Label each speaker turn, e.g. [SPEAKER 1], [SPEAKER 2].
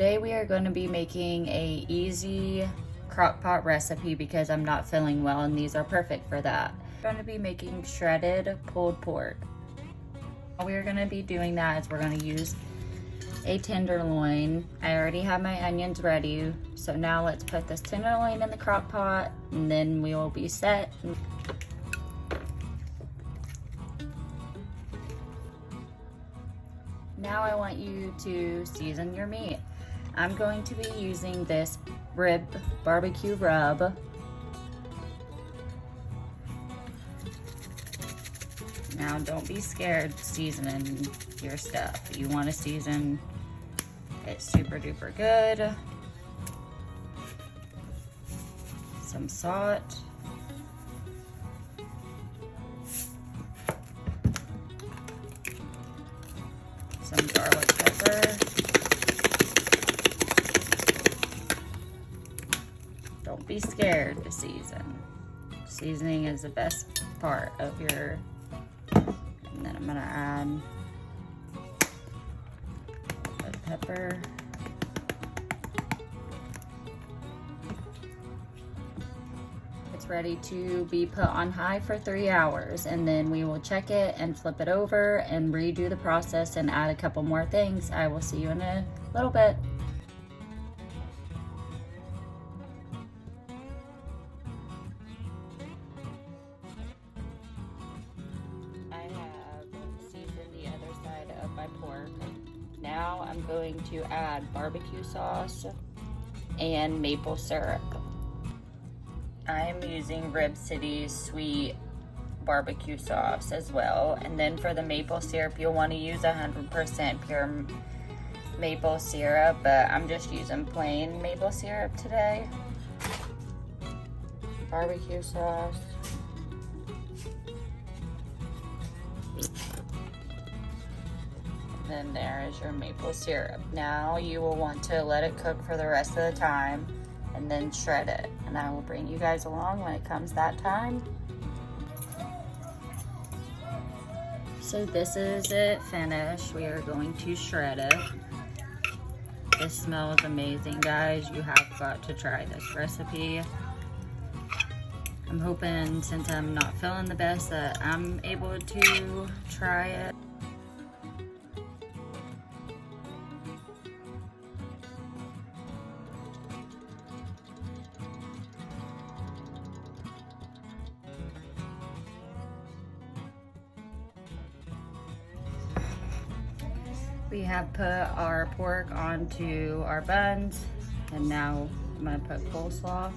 [SPEAKER 1] Today we are going to be making a easy crock pot recipe because I'm not feeling well and these are perfect for that. We're going to be making shredded pulled pork. How we're going to be doing that is we're going to use a tenderloin. I already have my onions ready, so now let's put this tenderloin in the crock pot and then we will be set. Now I want you to season your meat. I'm going to be using this rib barbecue rub. Now don't be scared seasoning your stuff. You want to season it super duper good. Some salt. Some garlic pepper. Don't be scared to season. Seasoning is the best part of your, and then I'm gonna add the pepper. It's ready to be put on high for 3 hours, and then we will check it and flip it over and redo the process and add a couple more things. I will see you in a little bit. I have seasoned the other side of my pork. Now I'm going to add barbecue sauce and maple syrup. I'm using Rib City's sweet barbecue sauce as well. And then for the maple syrup, you'll want to use 100% pure maple syrup, but I'm just using plain maple syrup today. Barbecue sauce. Then there is your maple syrup. Now you will want to let it cook for the rest of the time and then shred it. And I will bring you guys along when it comes that time. So this is it finished. We are going to shred it. This smells amazing, guys. You have got to try this recipe. I'm hoping, since I'm not feeling the best, that I'm able to try it. We have put our pork onto our buns, and now I'm gonna put coleslaw.